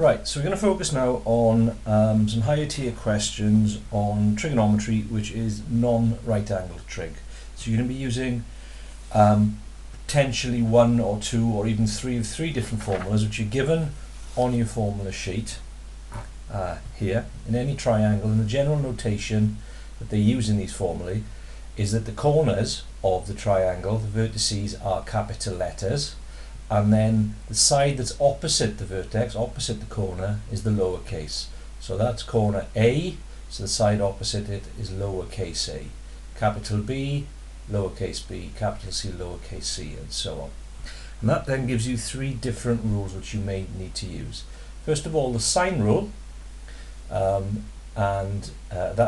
Right, so we're going to focus now on some higher tier questions on trigonometry, which is non-right angled trig. So you're going to be using potentially one or two or even three different formulas which are given on your formula sheet here in any triangle. And the general notation that they use in these formulae is that the corners of the triangle, the vertices, are capital letters, and then the side that's opposite the vertex, opposite the corner, is the lowercase. So that's corner A, so the side opposite it is lowercase a. Capital B, lowercase b, capital C, lowercase c, and so on. And that then gives you three different rules which you may need to use. First of all, the sine rule, that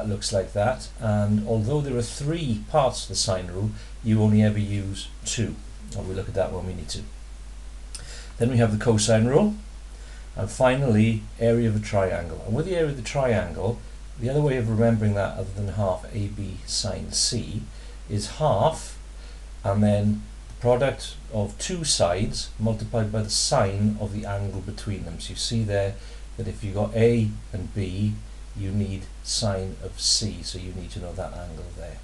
looks like that, and although there are three parts to the sine rule, you only ever use two, and we'll look at that when we need to. Then we have the cosine rule, and finally area of a triangle. And with the area of the triangle, the other way of remembering that other than half AB sine C is half and then the product of two sides multiplied by the sine of the angle between them. So you see there that if you've got A and B, you need sine of C, so you need to know that angle there.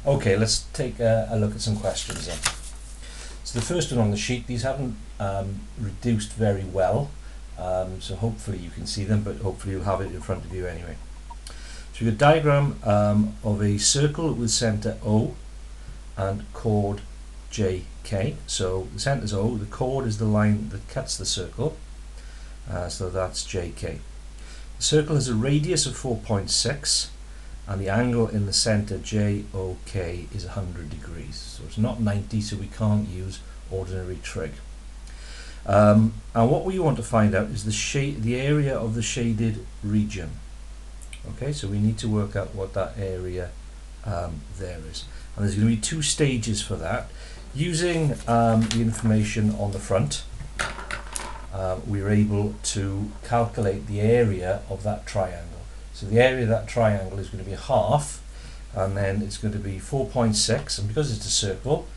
Okay, let's take a look at some questions then. So the first one on the sheet, these haven't reduced very well, so hopefully you can see them, but hopefully you'll have it in front of you anyway. So we've got a diagram of a circle with centre O and chord JK. So the centre is O, the chord is the line that cuts the circle, so that's JK. The circle has a radius of 4.6 and the angle in the centre JOK is 100 degrees. So it's not 90, so we can't use ordinary trig. And what we want to find out is the area of the shaded region. Okay, so we need to work out what that area there is. And there's going to be two stages for that. Using the information on the front, we're able to calculate the area of that triangle. So the area of that triangle is going to be half, and then it's going to be 4.6, and because it's a circle,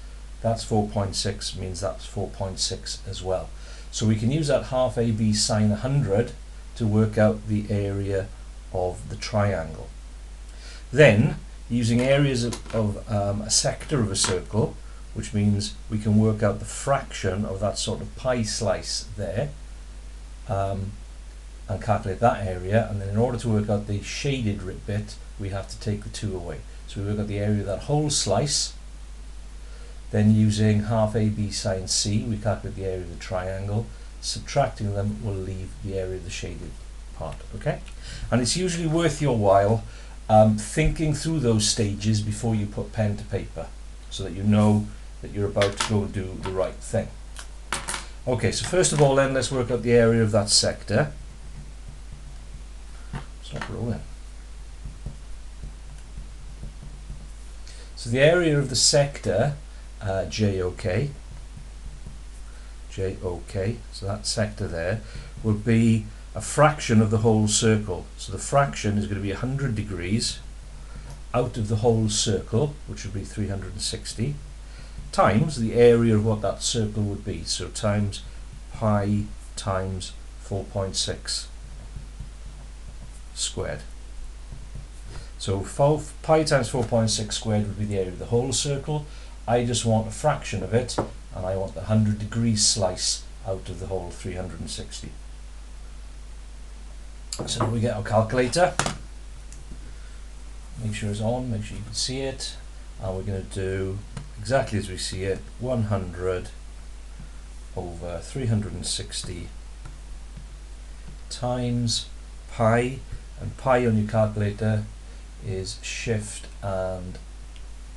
that's 4.6 means that's 4.6 as well. So we can use that half AB sine 100 to work out the area of the triangle. Then, using areas of a sector of a circle, which means we can work out the fraction of that sort of pie slice there, and calculate that area, and then in order to work out the shaded bit, we have to take the 2 away. So we work out the area of that whole slice, then using half AB sine C, we calculate the area of the triangle. Subtracting them will leave the area of the shaded part, okay? And it's usually worth your while thinking through those stages before you put pen to paper, so that you know that you're about to go and do the right thing. Okay, so first of all then, let's work out the area of that sector. Stop rolling. So the area of the sector JOK, so that sector there will be a fraction of the whole circle. So the fraction is going to be 100 degrees out of the whole circle, which would be 360, times the area of what that circle would be. So times pi times 4.6 squared. So pi times 4.6 squared would be the area of the whole circle. I just want a fraction of it, and I want the 100 degree slice out of the whole 360. So we get our calculator. Make sure it's on, make sure you can see it. And we're going to do exactly as we see it, 100 over 360 times pi, and pi on your calculator is shift and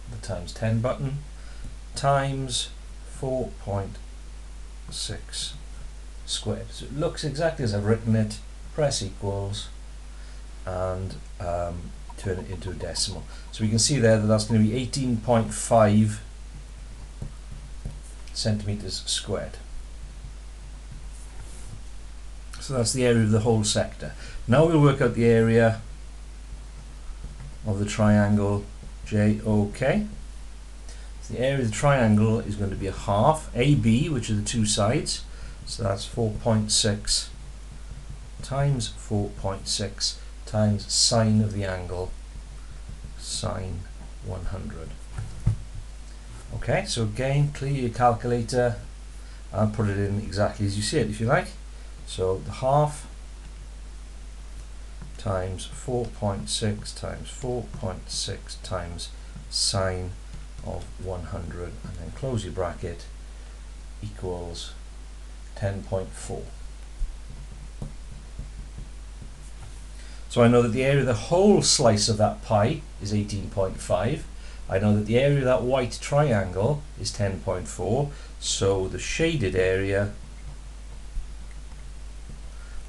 the times 10 button, times 4.6 squared. So it looks exactly as I've written it. Press equals and turn it into a decimal. So we can see there that that's going to be 18.5 centimeters squared. So that's the area of the whole sector. Now we'll work out the area of the triangle JOK. So the area of the triangle is going to be a half AB, which are the two sides. So that's 4.6 times 4.6 times sine of the angle sine 100. Okay, so again, clear your calculator and put it in exactly as you see it, if you like. So the half times 4.6 times 4.6 times sine of 100, and then close your bracket, equals 10.4. So I know that the area of the whole slice of that pie is 18.5. I know that the area of that white triangle is 10.4. So the shaded area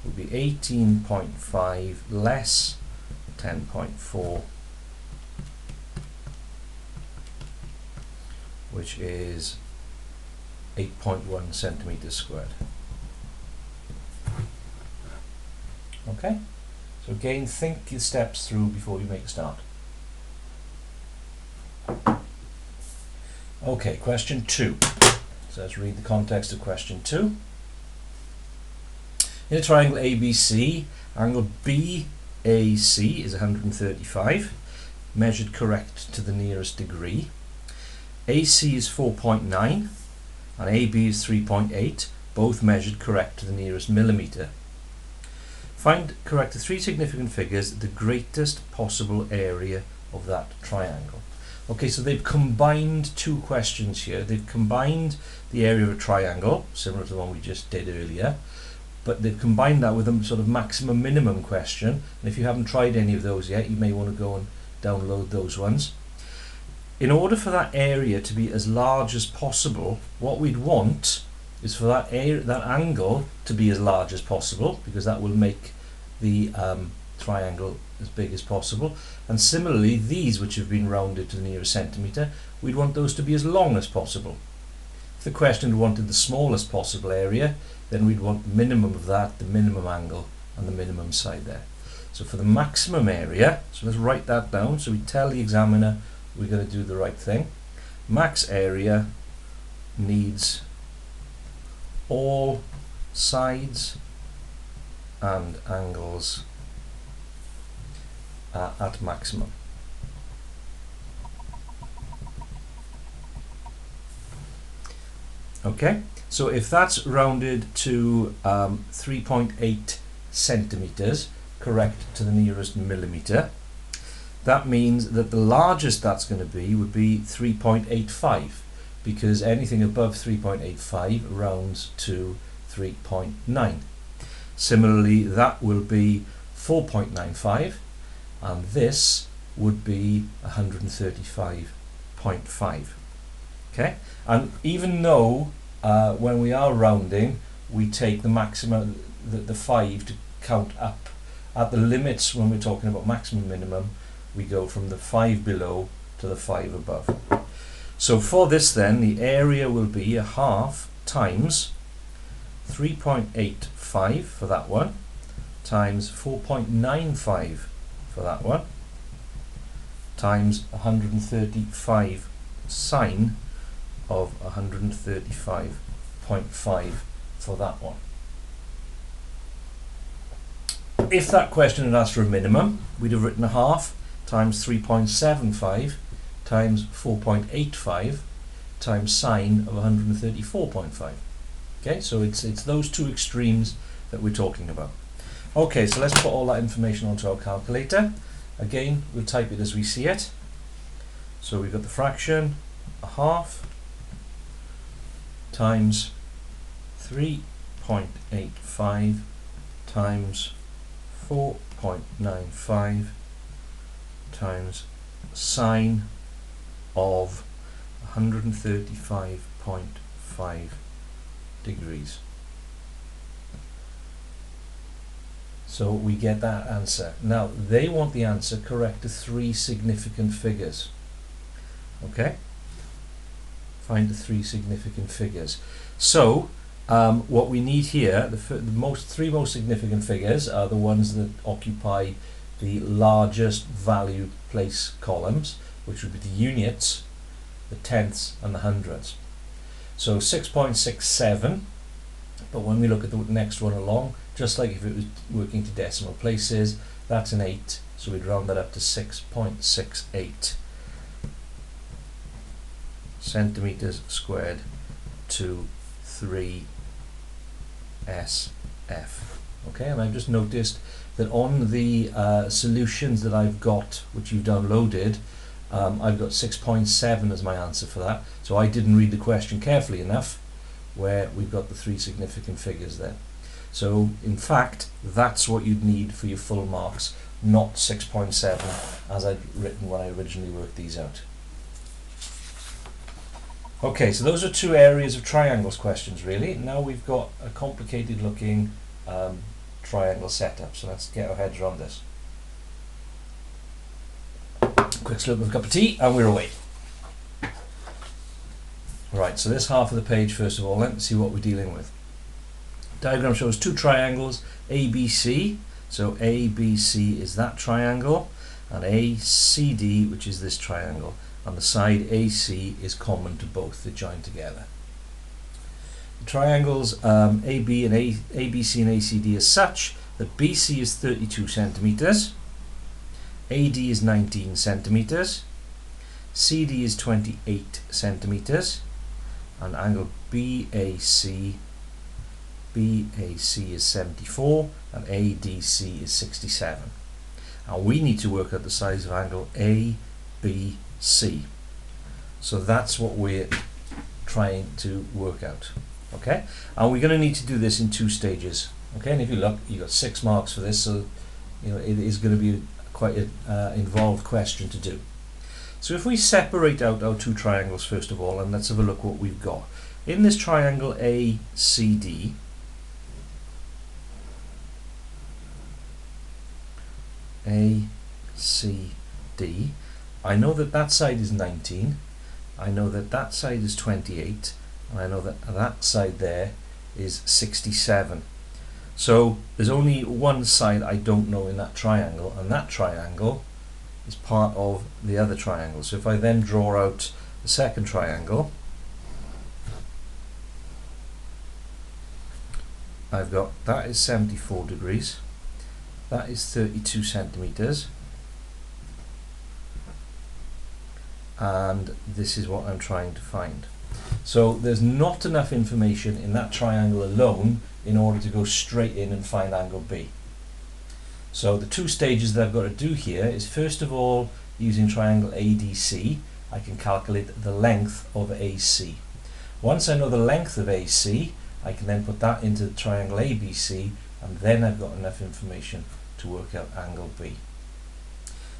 will be 18.5 less 10.4, which is 8.1 centimeters squared. Okay, so again, think your steps through before you make a start. Okay, question 2. So let's read the context of question 2. In a triangle ABC, angle BAC is 135, measured correct to the nearest degree. AC is 4.9 and AB is 3.8, both measured correct to the nearest millimetre. Find correct the three significant figures, the greatest possible area of that triangle. Okay, so they've combined two questions here. They've combined the area of a triangle, similar to the one we just did earlier, but they've combined that with a sort of maximum minimum question. And if you haven't tried any of those yet, you may want to go and download those ones. In order for that area to be as large as possible, what we'd want is for that angle to be as large as possible, because that will make the triangle as big as possible. And similarly, these which have been rounded to the nearest centimetre, we'd want those to be as long as possible. If the question wanted the smallest possible area, then we'd want the minimum of that, the minimum angle, and the minimum side there. So for the maximum area, so let's write that down so we tell the examiner we're going to do the right thing. Max area needs all sides and angles at maximum. Okay, so if that's rounded to 3.8 centimeters, correct to the nearest millimeter, that means that the largest that's going to be would be 3.85, because anything above 3.85 rounds to 3.9. Similarly, that will be 4.95, and this would be 135.5. Okay, and even though when we are rounding, we take the maximum, the 5 to count up, at the limits when we're talking about maximum minimum, we go from the 5 below to the 5 above. So for this then, the area will be a half times 3.85 for that one, times 4.95 for that one, times 135 sine of 135.5 for that one. If that question had asked for a minimum, we'd have written a half times 3.75 times 4.85 times sine of 134.5. Okay, so it's those two extremes that we're talking about. Okay, so let's put all that information onto our calculator. Again, we'll type it as we see it. So we've got the fraction, a half times 3.85 times 4.95 times sine of 135.5 degrees. So we get that answer. Now they want the answer correct to three significant figures. Okay? Find the three significant figures. So what we need here, the three most significant figures are the ones that occupy the largest value place columns, which would be the units, the tenths and the hundreds. So 6.67 But when we look at the next one along, just like if it was working to decimal places, that's an 8, so we'd round that up to 6.68 centimeters squared to 3 SF. Okay, and I've just noticed that on the solutions that I've got, which you've downloaded, I've got 6.7 as my answer for that. So I didn't read the question carefully enough, where we've got the 3 significant figures there. So in fact, that's what you'd need for your full marks, not 6.7 as I'd written when I originally worked these out. Okay, so those are 2 areas of triangles questions really. Now we've got a complicated looking triangle setup, so let's get our heads around this. Quick slurp of a cup of tea and we're away. Right, so this half of the page first of all, let's see what we're dealing with. Diagram shows 2 triangles, ABC, so ABC is that triangle, and ACD, which is this triangle, and the side AC is common to both, they join together. The triangles ABC and ACD are such that BC is 32 centimeters, AD is 19 centimeters, CD is 28 centimeters, and angle BAC is 74 and ADC is 67. And we need to work out the size of angle ABC. So that's what we're trying to work out. Okay, and we're going to need to do this in 2 stages. Okay, and if you look, you've got 6 marks for this, so you know it is going to be quite an involved question to do. So if we separate out our 2 triangles first of all, and let's have a look what we've got. In this triangle ACD, I know that that side is 19, I know that that side is 28, and I know that that side there is 67. So there's only one side I don't know in that triangle, and that triangle is part of the other triangle. So if I then draw out the second triangle, I've got that is 74 degrees, that is 32 centimeters, and this is what I'm trying to find. So there's not enough information in that triangle alone in order to go straight in and find angle B. So the 2 stages that I've got to do here is, first of all, using triangle ADC, I can calculate the length of AC. Once I know the length of AC, I can then put that into the triangle ABC, and then I've got enough information to work out angle B.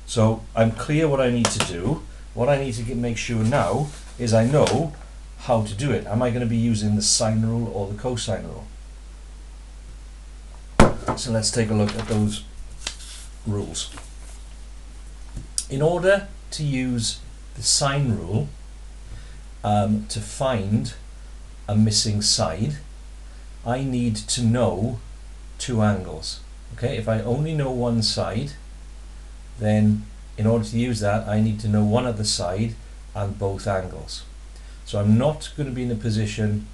So I'm clear what I need to do. What I need to make sure now is I know how to do it. Am I going to be using the sine rule or the cosine rule? So let's take a look at those rules. In order to use the sine rule to find a missing side, I need to know 2 angles. Okay, if I only know one side, then in order to use that I need to know one other side and both angles. So I'm not going to be in a position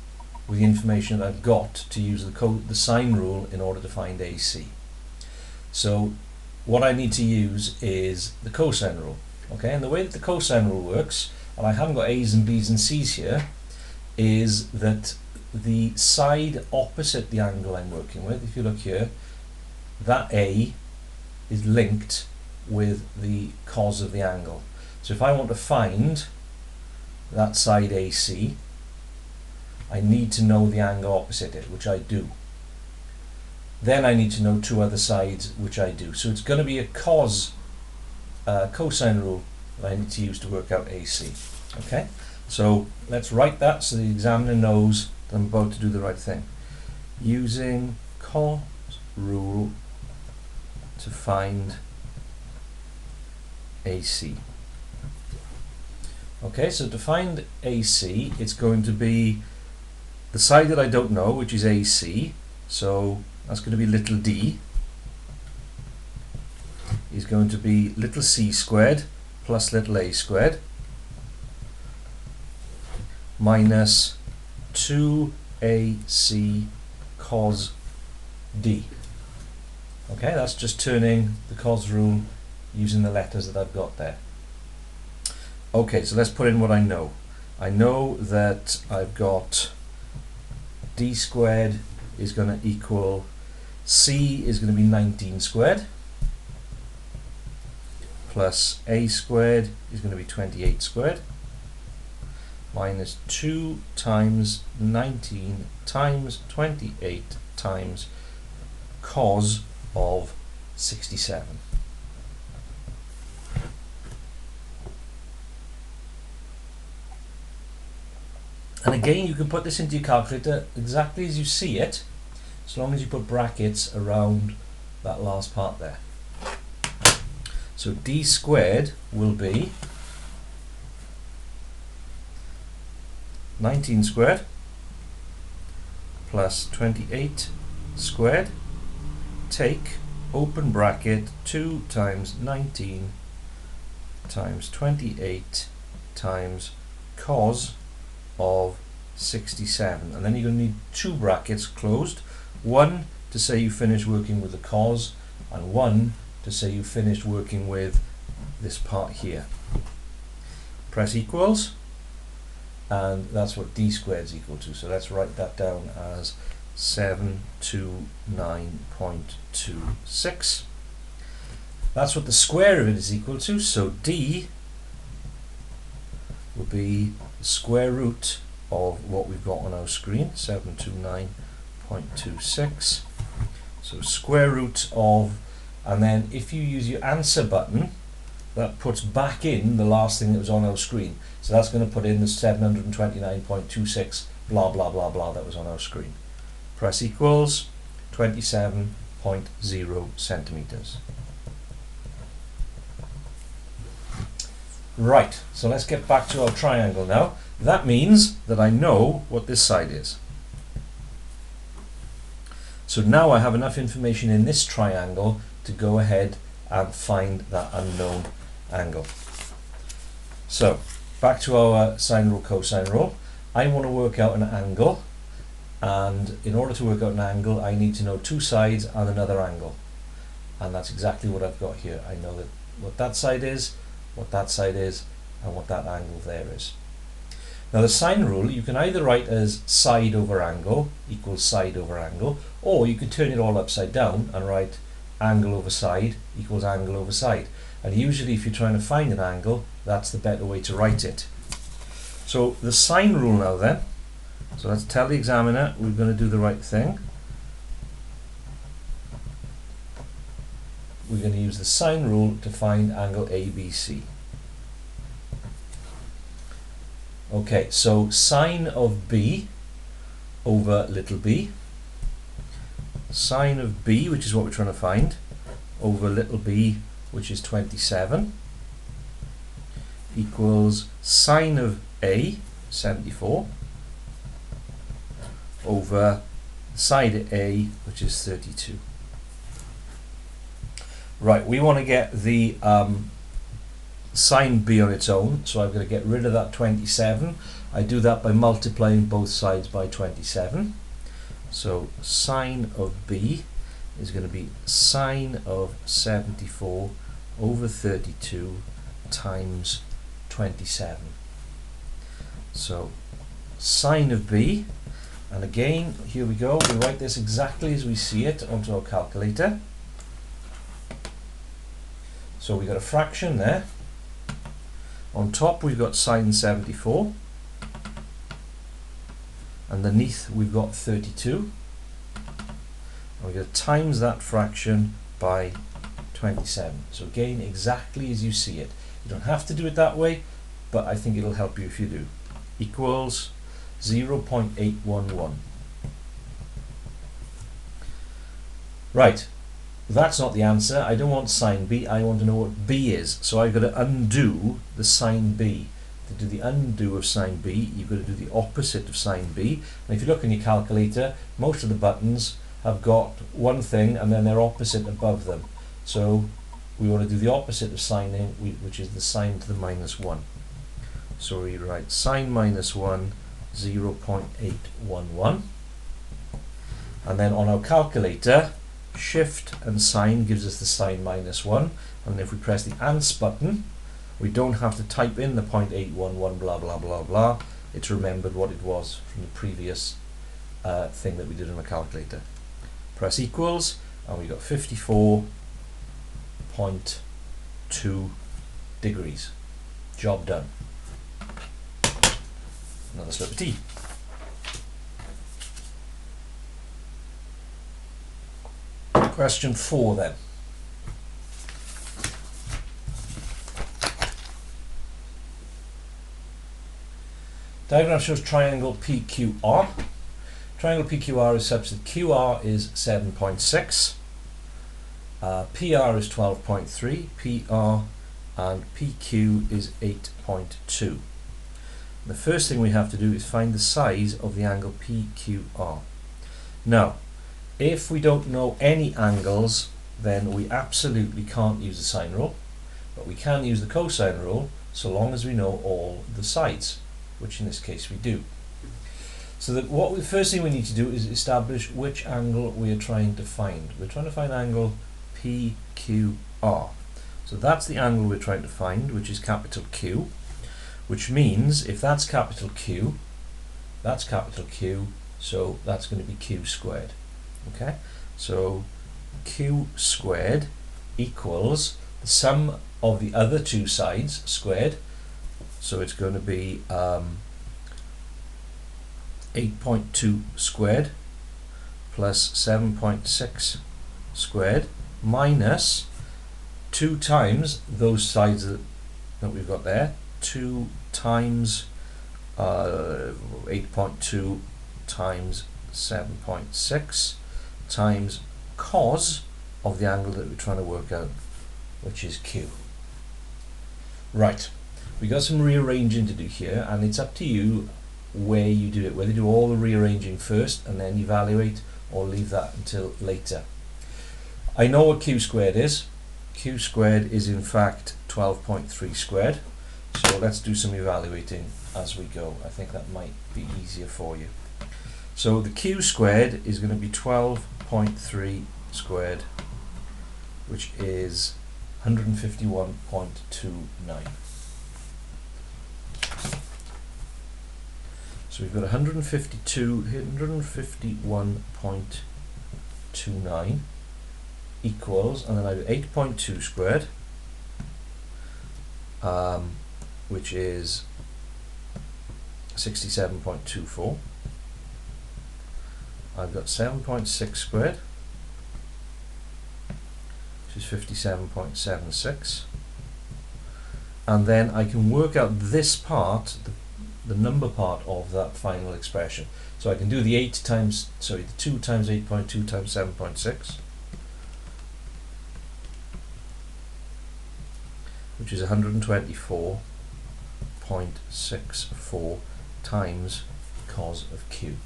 with the information that I've got to use the sine rule in order to find AC. So what I need to use is the cosine rule. Okay, and the way that the cosine rule works, and I haven't got A's and B's and C's here, is that the side opposite the angle I'm working with, if you look here, that A is linked with the cos of the angle. So if I want to find that side AC, I need to know the angle opposite it, which I do. Then I need to know 2 other sides, which I do. So it's going to be a cosine rule that I need to use to work out AC. Okay, so let's write that so the examiner knows that I'm about to do the right thing. Using cos rule to find AC. Okay, so to find AC, it's going to be the side that I don't know, which is AC, so that's going to be little d, is going to be little c squared plus little a squared minus 2ac cos d. Okay, that's just turning the cos rule using the letters that I've got there. Okay, so let's put in what I know. I know that I've got d squared is going to equal, c is going to be 19 squared, plus a squared is going to be 28 squared, minus 2 times 19 times 28 times cos of 67. And again, you can put this into your calculator exactly as you see it, as long as you put brackets around that last part there. So d squared will be 19 squared plus 28 squared, take, open bracket, 2 times 19 times 28 times cos of 67. And then you're going to need two brackets closed, one to say you finished working with the cos, and one to say you finished working with this part here. Press equals, and that's what d squared is equal to. So let's write that down as 729.26. That's what the square of it is equal to, so d will be the square root of what we've got on our screen, 729.26. So square root of, and then if you use your answer button, that puts back in the last thing that was on our screen. So that's going to put in the 729.26 blah blah blah blah that was on our screen. Press equals, 27.0 centimeters. Right, so let's get back to our triangle now. That means that I know what this side is. So now I have enough information in this triangle to go ahead and find that unknown angle. So back to our sine rule, cosine rule. I want to work out an angle, and in order to work out an angle I need to know two sides and another angle, and that's exactly what I've got here. I know that what that side is, what that side is, and what that angle there is. Now the sine rule you can either write as side over angle equals side over angle, or you can turn it all upside down and write angle over side equals angle over side. And usually if you're trying to find an angle, that's the better way to write it. So the sine rule now then, so let's tell the examiner we're going to do the right thing. We're going to use the sine rule to find angle ABC. Okay, so sine of B over little b, sine of B, which is what we're trying to find, over little b, which is 27, equals sine of A, 74, over side of A, which is 32. Right, we want to get the sine B on its own, so I'm going to get rid of that 27. I do that by multiplying both sides by 27. So sine of B is going to be sine of 74 over 32 times 27. So sine of B, and again, here we go, we write this exactly as we see it onto our calculator. So we've got a fraction there. On top we've got sine 74. Underneath we've got 32. And we're going to times that fraction by 27. So again, exactly as you see it. You don't have to do it that way, but I think it'll help you if you do. Equals 0.811. Right. That's not the answer. I don't want sine B, I want to know what B is. So I've got to undo the sine B. To do the undo of sine B, you've got to do the opposite of sine B. And if you look in your calculator, most of the buttons have got one thing and then their opposite above them. So we want to do the opposite of sine, which is the sine to the minus 1. So we write sine minus 1, 0.811. And then on our calculator, shift and sign gives us the sign -1. And if we press the ans button, we don't have to type in the 0.811 blah blah blah blah. It's remembered what it was from the previous thing that we did on the calculator. Press equals, and we got 54.2 degrees. Job done. Another slip of tea. Question 4 then. Diagram shows triangle PQR. Triangle PQR is such that QR is 7.6, PR is 12.3, PR and PQ is 8.2. The first thing we have to do is find the size of the angle PQR. Now, if we don't know any angles, then we absolutely can't use the sine rule, but we can use the cosine rule so long as we know all the sides, which in this case we do. So that the first thing we need to do is establish which angle we are trying to find. We're trying to find angle PQR. So that's the angle we're trying to find, which is capital Q, which means if that's capital Q, that's capital Q, so that's going to be Q squared. Okay, so Q squared equals the sum of the other two sides squared, so it's going to be 8.2 squared plus 7.6 squared minus 2 times those sides that we've got there, 2 times 8.2 times 7.6 times cos of the angle that we're trying to work out, which is Q. Right, we got some rearranging to do here, and it's up to you where you do it, whether you do all the rearranging first and then evaluate, or leave that until later. I know what Q squared is. Q squared is in fact 12.3 squared, so let's do some evaluating as we go. I think that might be easier for you. So the Q squared is going to be 12.3 squared, which is 151.29. So we've got 151.29 equals, and then I do 8.2 squared, which is 67.24. I've got 7.6 squared, which is 57.76. And then I can work out this part, the number part of that final expression. So I can do the 2 times 8.2 times 7.6, which is 124.64 times cos of Q.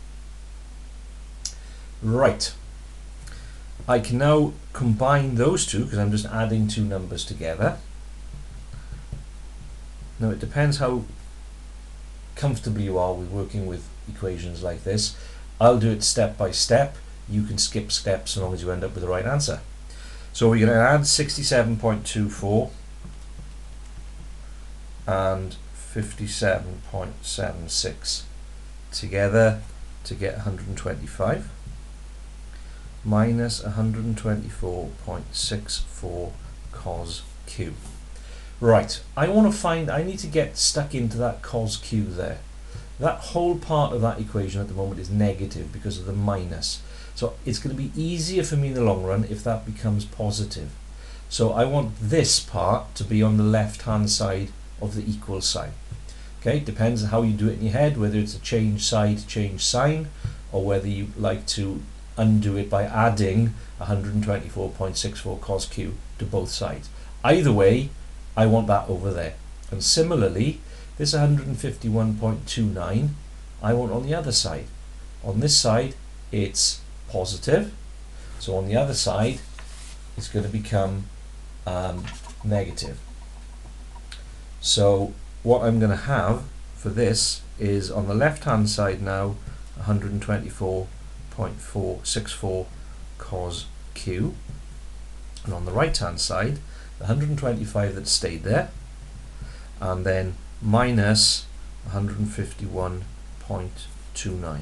Right, I can now combine those two because I'm just adding two numbers together. Now it depends how comfortable you are with working with equations like this. I'll do it step by step. You can skip steps so long as you end up with the right answer. So we're going to add 67.24 and 57.76 together to get 125 minus 124.64 cos Q. Right, I need to get stuck into that cos Q there. That whole part of that equation at the moment is negative because of the minus. So it's going to be easier for me in the long run if that becomes positive. So I want this part to be on the left hand side of the equal sign. Okay, depends on how you do it in your head, whether it's a change side, change sign, or whether you like to undo it by adding 124.64 cos Q to both sides. Either way, I want that over there. And similarly, this 151.29, I want on the other side. On this side, it's positive. So on the other side, it's going to become negative. So what I'm going to have for this is on the left-hand side now, 124.64 0.464 cos q, and on the right hand side the 125 that stayed there, and then minus 151.29.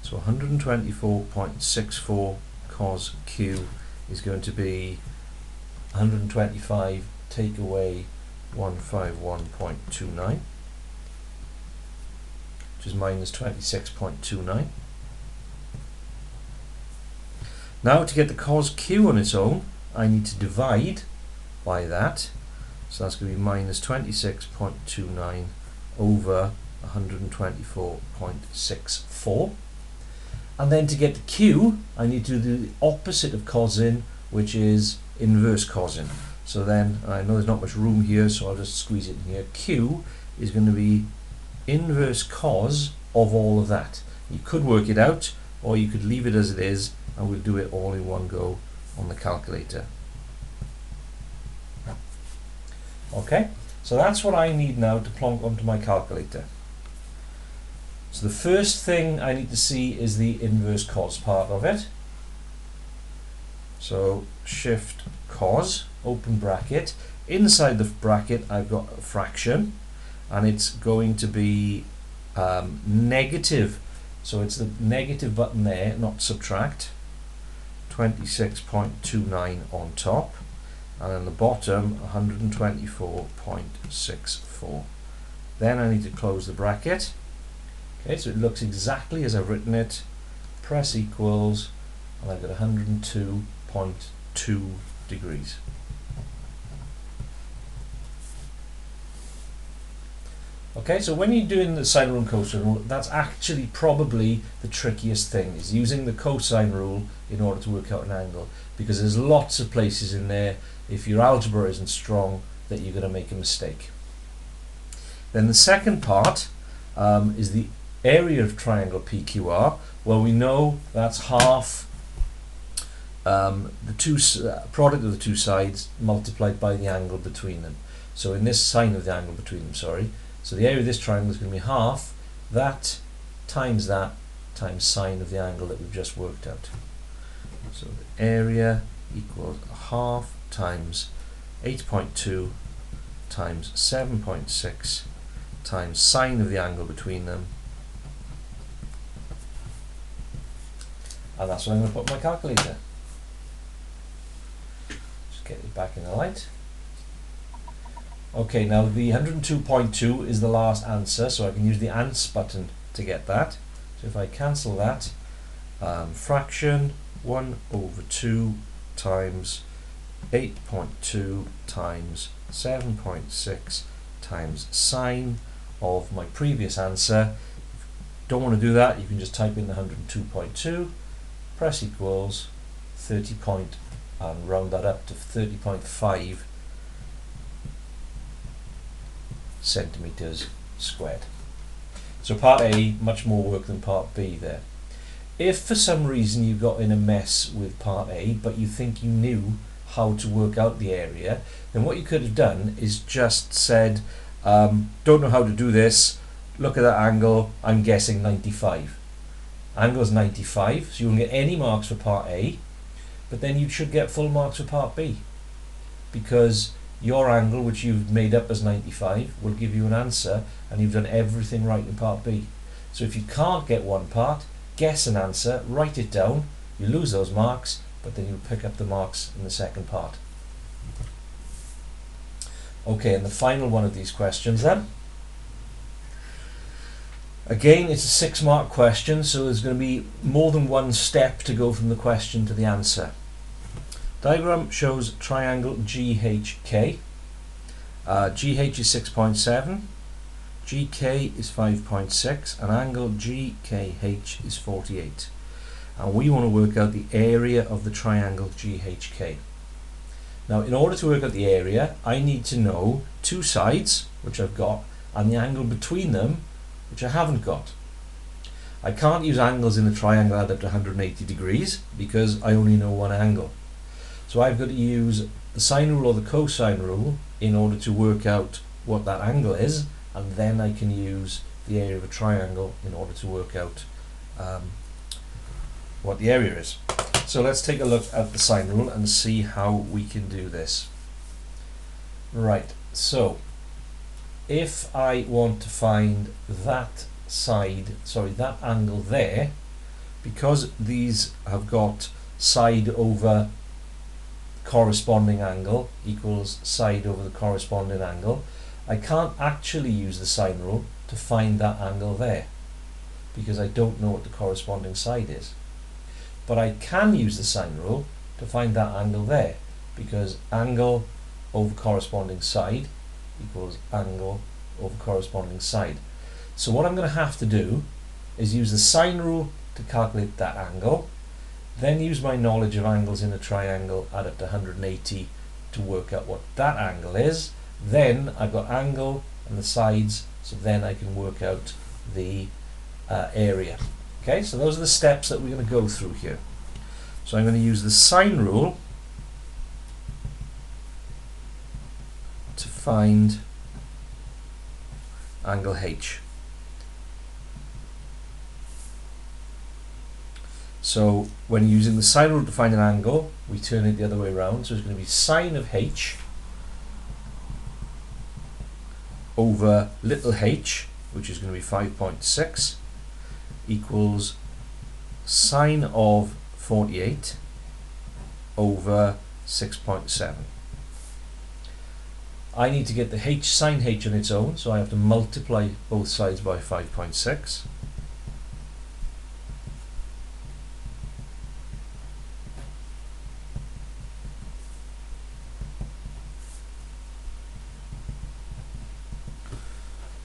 So 124.64 cos q is going to be 125 take away 151.29, which is minus 26.29. Now to get the cos q on its own, I need to divide by that. So that's going to be minus 26.29 over 124.64. And then to get the q, I need to do the opposite of cosin, which is inverse cosin. So then, I know there's not much room here, so I'll just squeeze it in here. Q is going to be inverse cos of all of that. You could work it out, or you could leave it as it is, and we'll do it all in one go on the calculator. Okay, so that's what I need now to plonk onto my calculator. So the first thing I need to see is the inverse cos part of it. So shift cos, open bracket. Inside the bracket I've got a fraction, and it's going to be negative. So it's the negative button there, not subtract. 26.29 on top, and then the bottom 124.64. Then I need to close the bracket. Okay, so it looks exactly as I've written it. Press equals, and I've got 102.2 degrees. Okay, so when you're doing the sine rule and cosine rule, that's actually probably the trickiest thing, is using the cosine rule in order to work out an angle, because there's lots of places in there, if your algebra isn't strong, that you're going to make a mistake. Then the second part is the area of triangle PQR. Well, we know that's half the product of the two sides multiplied by the angle between them. So in this sine of the angle between them, sorry. So the area of this triangle is going to be half that times sine of the angle that we've just worked out. So the area equals half times 8.2 times 7.6 times sine of the angle between them. And that's what I'm going to put in my calculator. Just get it back in the light. Okay, now the 102.2 is the last answer, so I can use the ans button to get that. So if I cancel that, fraction 1 over 2 times 8.2 times 7.6 times sine of my previous answer. Don't want to do that, you can just type in the 102.2, press equals 30 point, and round that up to 30.5 centimeters squared. So part A, much more work than part B there. If for some reason you got in a mess with part A, but you think you knew how to work out the area, then what you could have done is just said, don't know how to do this, look at that angle, I'm guessing 95. Angle's 95, so you won't get any marks for part A, but then you should get full marks for part B, because your angle, which you've made up as 95, will give you an answer, and you've done everything right in part B. So if you can't get one part, guess an answer, write it down, you lose those marks, but then you'll pick up the marks in the second part. Okay, and the final one of these questions then. Again, it's a 6-mark question, so there's going to be more than one step to go from the question to the answer. Diagram shows triangle GHK. GH is 6.7, GK is 5.6, and angle GKH is 48. And we want to work out the area of the triangle GHK. Now, in order to work out the area, I need to know two sides, which I've got, and the angle between them, which I haven't got. I can't use angles in a triangle add up to 180 degrees because I only know one angle. So I've got to use the sine rule or the cosine rule in order to work out what that angle is, and then I can use the area of a triangle in order to work out what the area is. So let's take a look at the sine rule and see how we can do this. Right, so if I want to find that that angle there, because these have got side over corresponding angle equals side over the corresponding angle, I can't actually use the sine rule to find that angle there because I don't know what the corresponding side is. But I can use the sine rule to find that angle there because angle over corresponding side equals angle over corresponding side. So what I'm going to have to do is use the sine rule to calculate that angle, then use my knowledge of angles in a triangle, add it to 180 to work out what that angle is. Then I've got angle and the sides, so then I can work out the area. Okay, so those are the steps that we're going to go through here. So I'm going to use the sine rule to find angle H. So when using the sine rule to find an angle, we turn it the other way around. So it's going to be sine of H over little h, which is going to be 5.6, equals sine of 48 over 6.7. I need to get the h sine h on its own, so I have to multiply both sides by 5.6.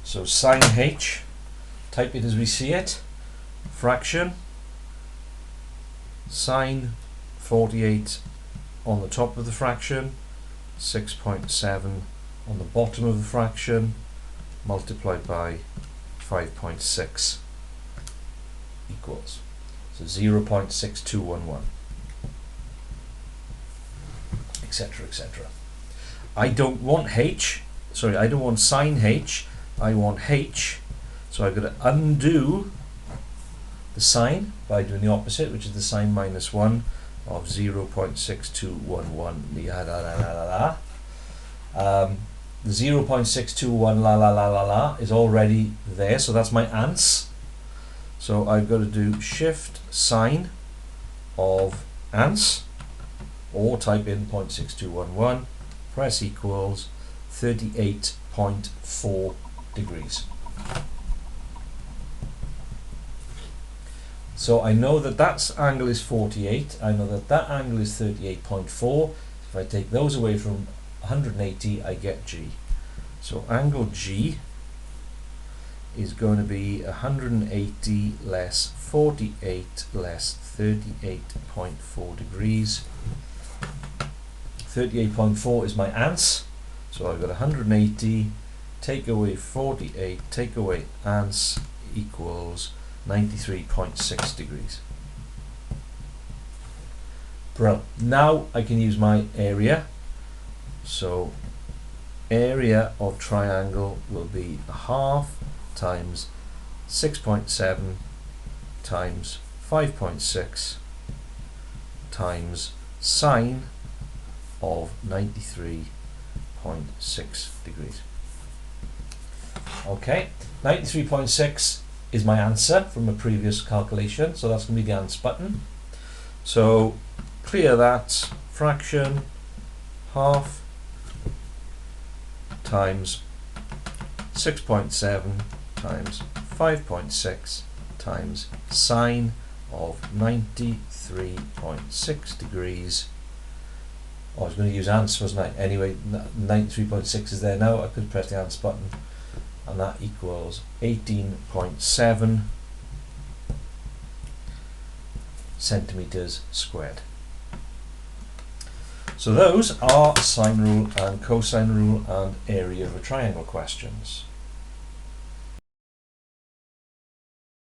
So sine h, type it as we see it, fraction, sine 48 on the top of the fraction, 6.7 on the bottom of the fraction, multiplied by 5.6 equals, so 0.6211, etc., etc. I don't want sine h, I want h, so I've got to undo the sine by doing the opposite, which is the sine minus 1 of 0.6211. The 0.621 is already there, so that's my ans. So I've got to do shift sine of ans, or type in 0.6211, press equals 38.4 degrees. So I know that that angle is 48, I know that that angle is 38.4. If I take those away from 180, I get G. So angle G is going to be 180 less 48 less 38.4 degrees. 38.4 is my ans, so I've got 180, take away 48, take away ans, equals 93.6 degrees. Brilliant. Now I can use my area. So area of triangle will be half times 6.7 times 5.6 times sine of 93.6 degrees. Okay, 93.6 is my answer from a previous calculation, so that's going to be the ans button. So clear that, fraction half times 6.7 times 5.6 times sine of 93.6 degrees. I was going to use ans, wasn't I? Anyway, 93.6 is there now. I could press the ans button, and that equals 18.7 centimeters squared. So those are sine rule and cosine rule and area of a triangle questions.